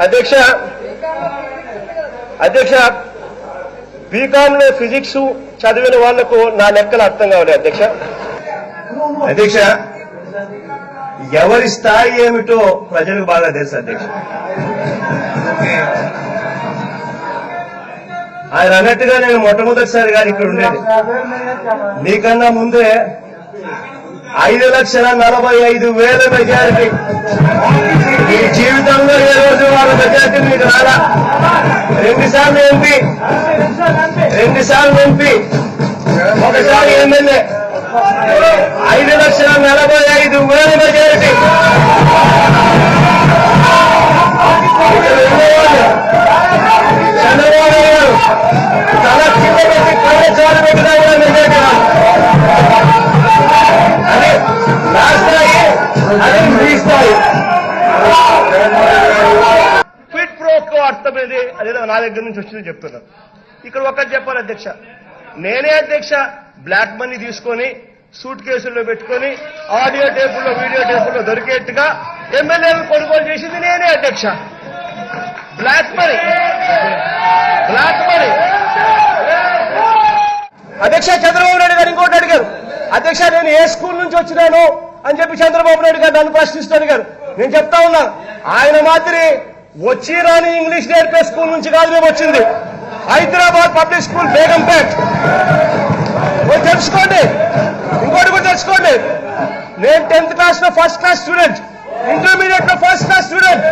అధ్యక్ష బీకామ్ లో ఫిజిక్స్ చదివిన వాళ్లకు నా లెక్కలు అర్థం కావాలి అధ్యక్ష ఎవరి స్థాయి ఏమిటో ప్రజలకు బాగా తెలుసు అధ్యక్ష. ఆయన అన్నట్టుగా నేను మొట్టమొదటిసారిగా ఇక్కడ ఉండేది. మీకన్నా ముందే 5,45,000 మెజారిటీ. మీ జీవితంలో ఏ రోజు వాళ్ళ మెజారిటీ మీకు రాలా. 2 సార్లు ఎంపీ, ఒకసారి ఎమ్మెల్యే. 5,45,000 మెజారిటీ. చంద్రబాబు గారు తల కింద పెట్టి కళ్ళచారు పెట్టినా కూడా మెజారిటీ రాదు. అదే నా స్థాయి, అదే మీ స్థాయి. క్విట్ ప్రోకో అర్థం ఏది అదేదో నా దగ్గర నుంచి వచ్చింది చెప్తున్నాను. ఇక్కడ ఒకటి చెప్పాలి అధ్యక్ష, నేనే అధ్యక్ష బ్లాక్ మనీ తీసుకొని సూట్ కేసుల్లో పెట్టుకొని ఆడియో టేపుల్లో వీడియో టేపుల్లో దొరికేట్టుగా ఎమ్మెల్యేలు కొనుగోలు చేసింది నేనే అధ్యక్ష. బ్లాక్ మనీ అధ్యక్ష. చంద్రబాబు నాయుడు గారు ఇంకోటి అడిగారు అధ్యక్ష, నేను ఏ స్కూల్ నుంచి వచ్చినాను అని చెప్పి చంద్రబాబు నాయుడు గారు నన్ను ప్రశ్నిస్తాను గారు. నేను చెప్తా ఉన్నా, ఆయన మాదిరి వచ్చి రాని ఇంగ్లీష్ నేర్పే స్కూల్ నుంచి కాదు మేము వచ్చింది. Hyderabad public school Begumpet. తెలుసుకోండి, ఇంకోటి కూడా తెలుసుకోండి. నేను 10th క్లాస్ లో ఫస్ట్ క్లాస్ స్టూడెంట్, ఇంటర్మీడియట్ లో ఫస్ట్ క్లాస్ స్టూడెంట్,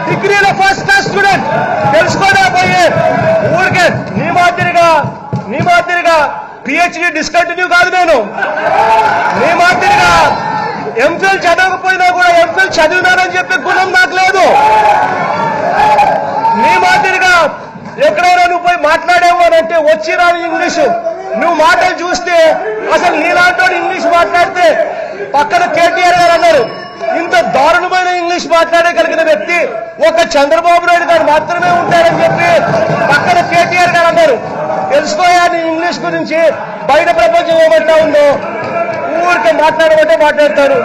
డిగ్రీలో ఫస్ట్ క్లాస్ స్టూడెంట్. తెలుసుకోండి పోయే ఊరికే నీ మాదిరిగా పిహెచ్డీ డిస్కంటిన్యూ కాదు. నేను నీ మాదిరిగా ఎంఫిల్ చదవకపోయినా కూడా ఎంఫిల్ చదివినానని చెప్పే గుణం నాకు లేదు. నీ మాదిరిగా ఎక్కడైనా నువ్వు పోయి మాట్లాడేవు అని అంటే వచ్చి రాని ఇంగ్లీషు నువ్వు మాటలు చూస్తే అసలు నీలాంటి ఇంగ్లీష్ మాట్లాడితే పక్కన కేటీఆర్ గారు అన్నారు, ఇంత దారుణమైన ఇంగ్లీష్ మాట్లాడగలిగిన వ్యక్తి ఒక చంద్రబాబు నాయుడు గారు మాత్రమే ఉంటారని చెప్పి పక్కన కేటీఆర్ గారు అన్నారు. తెలుసుకోయా నీ ఇంగ్లీష్ గురించి, బయట ప్రపంచం ఏమంటా ఉందో ఊరికే మాట్లాడమంటే మాట్లాడతారు.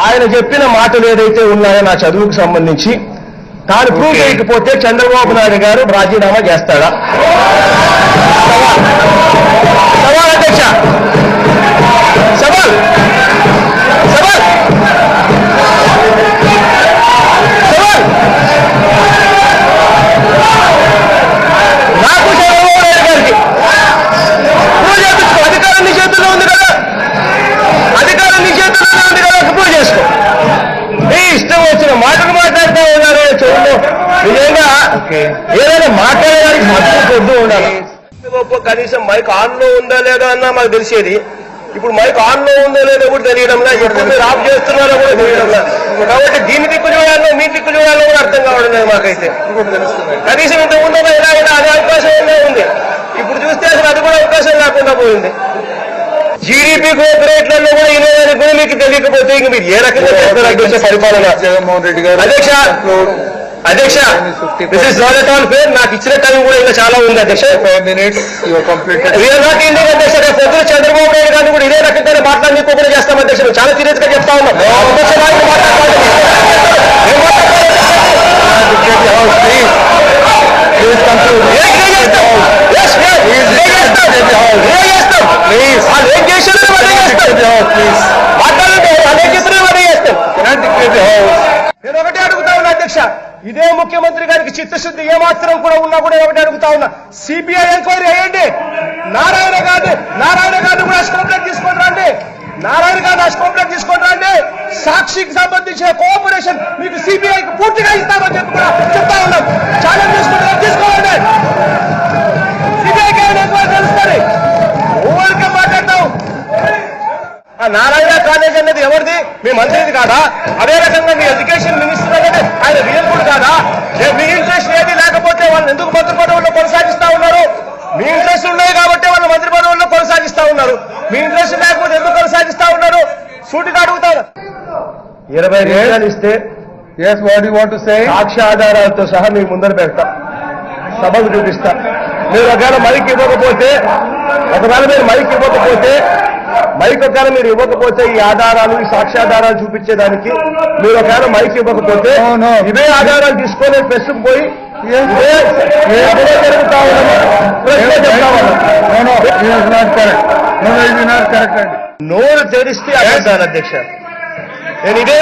ఆయన చెప్పిన మాటలు ఏదైతే ఉన్నాయో నా చదువుకు సంబంధించి తాను ప్రూవ్ చేయకపోతే చంద్రబాబు నాయుడు గారు రాజీనామా చేస్తాడా? సవాల్ అధ్యక్ష, సవాల్. నాకు చంద్రబాబు నాయుడు గారికి ప్రూవ్ చేయించుకో. అధికారం నీ చేతుల్లో ఉంది కదా, ప్రూవ్ చేసుకో. నీ ఇష్టం వచ్చిన మాటలు మాట్లాడుతూ ఉన్నారు. చూడండి, నిజంగా ఏదైనా మాట్లాడడానికి మద్దతు కొద్దు ఉండాలి. కనీసం మైక్ ఆన్ లో ఉందా లేదా అన్నా మాకు తెలిసేది. ఇప్పుడు మైక్ ఆన్ లో ఉందో లేదో కూడా తెలియడంలా, ఎప్పుడు మీరు ఆఫ్ చేస్తున్నారో కూడా తెలియడంలా. కాబట్టి దీన్ని దిక్కు చూడాలో మీ దిక్కు చూడాలో కూడా అర్థం కావడం లేదు మాకైతే. కనీసం ఇంత ఉందో ఎలాగైనా అదే అవకాశం ఉంది. ఇప్పుడు చూస్తే అసలు అది కూడా అవకాశం లేకుండా పోయింది. జీడీపీ గ్రోత్ రేట్లలో కూడా ఇలాంటి కూడా మీకు తెలియకపోతే ఇంక మీరు ఏ రకంగా చేస్తారు అధ్యక్ష పరిపాలన? జగన్మోహన్ రెడ్డి గారు అధ్యక్ష this is not at all fair. నాకు ఇచ్చిన టైం కూడా ఇంకా చాలా ఉంది అధ్యక్ష. 5 minutes కంప్లీట్. అధ్యక్ష పొద్దున చంద్రబాబు నాయుడు గారిని కూడా ఇదే రకంగా మాట్లాడనీకోకుండా చేస్తాం అధ్యక్ష. చాలా సీరియస్ గా చెప్తా ఉన్నాం. నేను ఒకటే అడుగుతా ఉన్నా అధ్యక్ష, ఇదే ముఖ్యమంత్రి గారికి చిత్తశుద్ధి ఏమాత్రం కూడా ఉన్నా కూడా ఒకటే అడుగుతా ఉన్నా, సిబిఐ ఎంక్వైరీ అయ్యండి. నారాయణ గారిని కూడా స్కోప్లెట్ తీసుకొని రండి. నారాయణ గారిని స్కోప్లెట్ తీసుకొని రండి. సాక్షికి సంబంధించిన కోఆపరేషన్ మీకు సిబిఐకి పూర్తిగా ఇస్తామని చెప్పి కూడా చెప్తా ఉన్నాం. ఛాలెంజ్ తీసుకుంటున్నాం, తీసుకోండి. సిబిఐకి ఎంక్వైరీ తెలుస్తుంది. ఊరికే మాట్లాడతాం. ఆ నారాయణ కాలేజ్ అనేది ఎవరిది? మీ మంత్రిది కాదా? అదే రకంగా మీ ఎడ్యుకేషన్ మినిస్టర్ అనేది ఆయన రియల్ కూడా కాదా? మీ ఇంట్రెస్ట్ ఏది లేకపోతే వాళ్ళు ఎందుకు మంత్రి పదవుల్లో కొనసాగిస్తా ఉన్నారు? మీ ఇంట్రెస్ట్ ఉన్నాయి కాబట్టి వాళ్ళు మంత్రి పదవుల్లో కొనసాగిస్తా ఉన్నారు. మీ ఇంట్రెస్ట్ లేకపోతే ఎందుకు కొనసాగిస్తా ఉన్నారు? సూటిగా అడుగుతారు. 20 నిమిషాలు ఇస్తే సాక్ష్య ఆధారాలతో సహా మీకు ముందర పెడతా, సభకు చూపిస్తా. మీరు ఒకవేళ మైక్ ఇవ్వకపోతే మైక్ ఒకవేళ మీరు ఇవ్వకపోతే ఈ ఆధారాలు ఈ సాక్ష్యాధారాలు చూపించేదానికి మీరు ఒకవేళ మైక్ ఇవ్వకపోతే ఇవే ఆధారాలు తీసుకొని ప్రెస్ పోయి జరుగుతా నోరు తెరిస్తే అడుగుతాను అధ్యక్ష. నేను ఇదే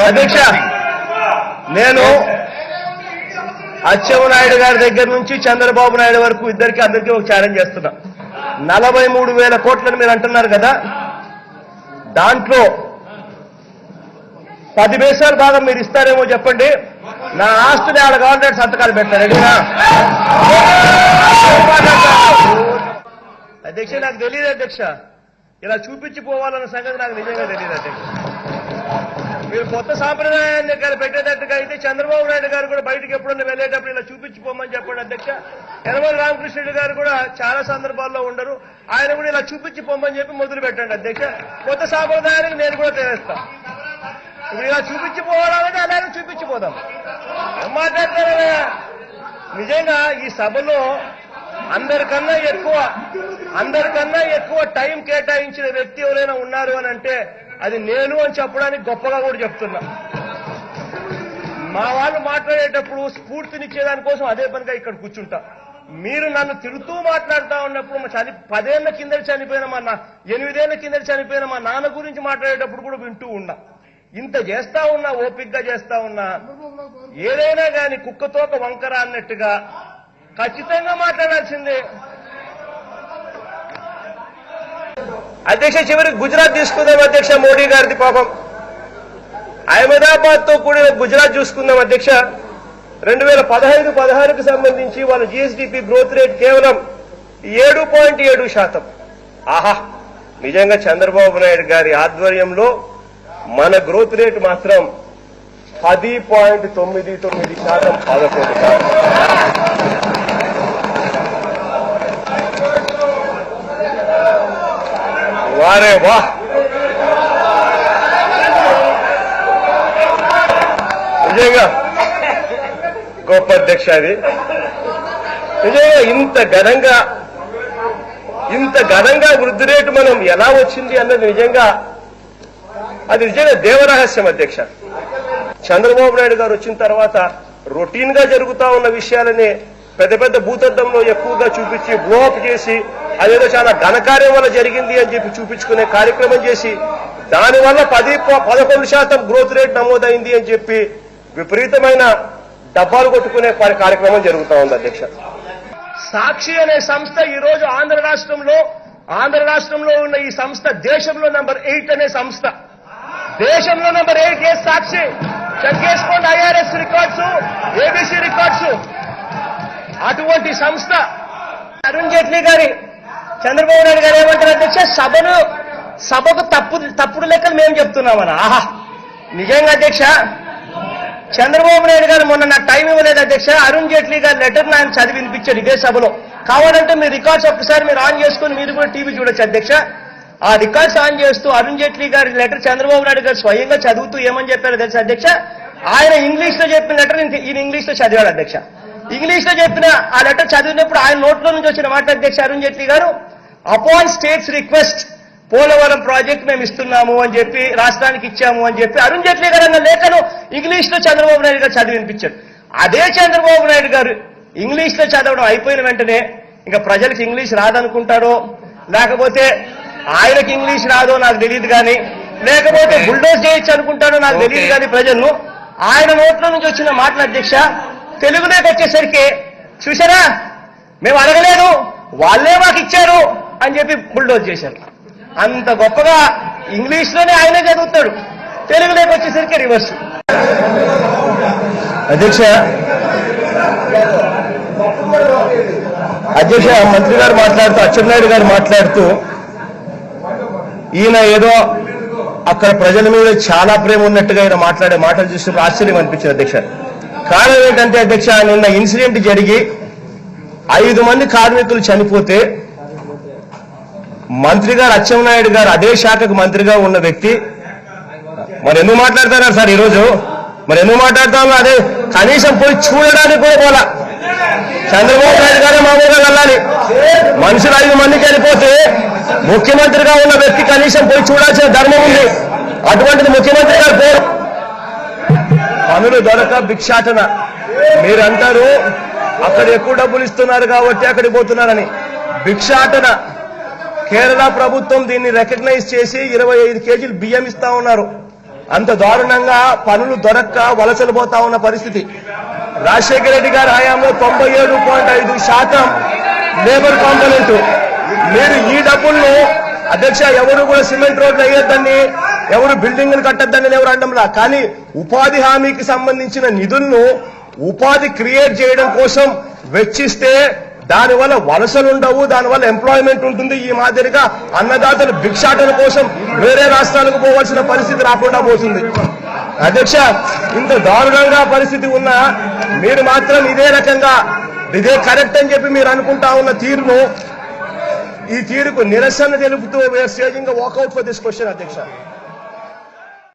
అధ్యక్ష, నేను అచ్చెన్నాయుడు గారి దగ్గర నుంచి చంద్రబాబు నాయుడు వరకు అందరికీ ఒక ఛాలెంజ్ చేస్తున్నా. 43,000 కోట్లని మీరు అంటున్నారు కదా, దాంట్లో 10 పైసల భాగం మీరు ఇస్తారేమో చెప్పండి. నా ఆస్తుని ఆడ గవర్నమెంట్ సంతకాలు పెట్టారు. రెడీనా అధ్యక్ష? నాకు తెలియదు అధ్యక్ష, ఇలా చూపించిపోవాలన్న సంగతి నాకు నిజంగా తెలియదు అధ్యక్ష. మీరు కొత్త సాంప్రదాయాన్ని పెట్టేటట్టుగా అయితే చంద్రబాబు నాయుడు గారు కూడా బయటకు ఎప్పుడన్నా వెళ్ళేటప్పుడు ఇలా చూపించిపోమని చెప్పండి అధ్యక్ష. యనమల రామకృష్ణుడు గారు కూడా చాలా సందర్భాల్లో ఉండరు, ఆయన కూడా ఇలా చూపించిపోమని చెప్పి మొదలు పెట్టండి అధ్యక్ష. కొత్త సాంప్రదాయానికి నేను కూడా తెలియస్తా. ఇప్పుడు ఇలా చూపించిపోవాలంటే అలాగే చూపించిపోదాం. ఏం మాట్లాడతారా? నిజంగా ఈ సభలో అందరికన్నా ఎక్కువ టైం కేటాయించిన వ్యక్తి ఎవరైనా ఉన్నారు అని అంటే అది నేను అని చెప్పడానికి గొప్పగా కూడా చెప్తున్నా. మా వాళ్ళు మాట్లాడేటప్పుడు స్ఫూర్తినిచ్చేదానికోసం అదే పనిగా ఇక్కడ కూర్చుంటా. మీరు నన్ను తిరుగుతూ మాట్లాడుతూ ఉన్నప్పుడు 10 ఏళ్ల కిందట చనిపోయిన 8 ఏళ్ల కిందట చనిపోయిన మా నాన్న గురించి మాట్లాడేటప్పుడు కూడా వింటూ ఉన్నా. ఇంత చేస్తా ఉన్నా, ఓపికగా చేస్తా ఉన్నా, ఏదైనా కానీ కుక్కతోక వంకర అన్నట్టుగా ఖచ్చితంగా మాట్లాడాల్సిందే. అధ్యక్ష, చివరికి గుజరాత్ తీసుకుందాం అధ్యక్ష. మోడీ గారిది పాపం అహ్మదాబాద్ తో కూడిన గుజరాత్ చూసుకుందాం అధ్యక్ష. 2015-16కు సంబంధించి వాళ్ళ జీఎస్డీపీ గ్రోత్ రేట్ కేవలం 7.7%. ఆహా, నిజంగా చంద్రబాబు నాయుడు గారి ఆధ్వర్యంలో మన గ్రోత్ రేట్ మాత్రం 10.99%. 11%. వారే వా! నిజంగా గొప్ప అధ్యక్ష. అది నిజంగా ఇంత ఘనంగా వృద్ధి రేటు మనం ఎలా వచ్చింది అన్నది నిజంగా దేవరహస్యం అధ్యక్ష. చంద్రబాబు నాయుడు గారు వచ్చిన తర్వాత రొటీన్ గా జరుగుతా ఉన్న విషయాలని పెద్ద భూతద్దంలో ఎక్కువగా చూపించి బ్లోఅప్ చేసి అదేదో చాలా ఘనకార్యం వల్ల జరిగింది అని చెప్పి చూపించుకునే కార్యక్రమం చేసి దానివల్ల 11% గ్రోత్ రేట్ నమోదైంది అని చెప్పి విపరీతమైన డబ్బాలు కొట్టుకునే కార్యక్రమం జరుగుతూ ఉంది అధ్యక్ష. సాక్షి అనే సంస్థ ఈ రోజు ఆంధ్ర రాష్ట్రంలో ఉన్న ఈ సంస్థ దేశంలో నంబర్ 8 అనే సంస్థ. దేశంలో నంబర్ 8 ఏ సాక్షి. చెక్ చేసుకోండి, IRS రికార్డ్స్, ABC రికార్డ్స్. అటువంటి సంస్థ అరుణ్ జైట్లీ గారి చంద్రబాబు నాయుడు గారు ఏమంటారు అధ్యక్ష? సభకు తప్పుడు లెక్కలు మేము చెప్తున్నామని. ఆహా, నిజంగా అధ్యక్ష, చంద్రబాబు నాయుడు గారు మొన్న నాకు టైం ఇవ్వలేదు అధ్యక్ష. అరుణ్ జైట్లీ గారి లెటర్ ఆయన చదివి వినిపించాడు ఇదే సభలో. కావాలంటే మీ రికార్డ్స్ ఒక్కసారి మీరు ఆన్ చేసుకుని మీరు కూడా టీవీ చూడొచ్చు అధ్యక్ష. ఆ రికార్డ్స్ ఆన్ చేస్తూ అరుణ్ జైట్లీ గారి లెటర్ చంద్రబాబు నాయుడు గారు స్వయంగా చదువుతూ ఏమని చెప్పారో తెలుసా అధ్యక్ష? ఆయన ఇంగ్లీష్ లో చెప్పిన లెటర్ ఈయన ఇంగ్లీష్ లో చదివాడు అధ్యక్ష. ఇంగ్లీష్ లో చెప్పిన ఆ లెటర్ చదివినప్పుడు ఆయన నోట్లో నుంచి వచ్చిన మాట అధ్యక్ష, అరుణ్ జైట్లీ గారు upon states request Polavaram project మేము ఇస్తున్నాము అని చెప్పి రాష్ట్రానికి ఇచ్చాము అని చెప్పి అరుణ్ జైట్లీ గారు అన్న లేఖను ఇంగ్లీష్ లో చంద్రబాబు నాయుడు గారు చదివి వినిపించారు. అదే చంద్రబాబు నాయుడు గారు ఇంగ్లీష్ లో చదవడం అయిపోయిన వెంటనే ఇంకా ప్రజలకు ఇంగ్లీష్ రాదనుకుంటారో, లేకపోతే ఆయనకి ఇంగ్లీష్ రాదో నాకు తెలియదు కానీ, లేకపోతే బుల్డోజ్ చేయొచ్చు అనుకుంటాడో నాకు తెలియదు కానీ ప్రజలను ఆయన నోట్లో నుంచి వచ్చిన మాటల అధ్యక్ష తెలుగులోకి వచ్చేసరికి చూసారా మేము అడగలేదు వాళ్ళే మాకు ఇచ్చారు అని చెప్పి బుల్డోజ్ చేశారు. అంత గొప్పగా ఇంగ్లీష్ లోనే ఆయనే చదువుతాడు, తెలుగులోకి వచ్చేసరికి రివర్స్. అధ్యక్ష మంత్రి గారు మాట్లాడుతూ అచ్చెన్నాయుడు గారు మాట్లాడుతూ ఈయన ఏదో అక్కడ ప్రజల మీద చాలా ప్రేమ ఉన్నట్టుగా ఈయన మాట్లాడే మాటలు చూసినప్పుడు ఆశ్చర్యం అనిపించింది అధ్యక్ష. కారణం ఏంటంటే అధ్యక్ష, నిన్న ఇన్సిడెంట్ జరిగి 5 మంది కార్మికులు చనిపోతే మంత్రి గారు అచ్చెన్నాయుడు గారు అదే శాఖకు మంత్రిగా ఉన్న వ్యక్తి మరి ఎందుకు మాట్లాడతారా సార్ ఈరోజు? మరి ఎందుకు మాట్లాడతాము? అదే కనీసం పోయి చూడడానికి కూడా పోలా. చంద్రబాబు నాయుడు గారే మామూలుగా వెళ్ళాలి. మనుషులు 5 మందికి వెళ్ళిపోతే ముఖ్యమంత్రిగా ఉన్న వ్యక్తి కనీసం పోయి చూడాల్సిన ధర్మం ఉంది. అటువంటిది ముఖ్యమంత్రి గారు పోరు. పనులు దొరక భిక్షాటన. మీరంటారు అక్కడ ఎక్కువ డబ్బులు ఇస్తున్నారు కాబట్టి అక్కడికి పోతున్నారని. భిక్షాటన. కేరళ ప్రభుత్వం దీన్ని రికగ్నైజ్ చేసి 25 కేజీలు బియ్యం ఇస్తా ఉన్నారు. అంత దారుణంగా పనులు దొరక్క వలసలు పోతా ఉన్న పరిస్థితి. రాజశేఖర రెడ్డి గారి హయాంలో 97.5% లేబర్ కాంపోనెంట్. మీరు ఈ డబ్బులను అధ్యక్ష ఎవరు కూడా సిమెంట్ రోడ్లు వేయొద్దని, ఎవరు బిల్డింగ్లు కట్టొద్దని ఎవరు అనడంలా. కానీ ఉపాధి హామీకి సంబంధించిన నిధులను ఉపాధి క్రియేట్ చేయడం కోసం వెచ్చిస్తే దానివల్ల వలసలు ఉండవు, దానివల్ల ఎంప్లాయ్మెంట్ ఉంటుంది. ఈ మాదిరిగా అన్నదాతలు భిక్షాటన కోసం వేరే రాష్ట్రాలకు పోవాల్సిన పరిస్థితి రాకుండా పోతుంది. అధ్యక్ష, ఇంత దారుణంగా పరిస్థితి ఉన్నా మీరు మాత్రం ఇదే రకంగా ఇదే కరెక్ట్ అని చెప్పి మీరు అనుకుంటా ఉన్న తీరును, ఈ తీరుకు నిరసన తెలుపుతూ we are staging walkout for this question అధ్యక్ష.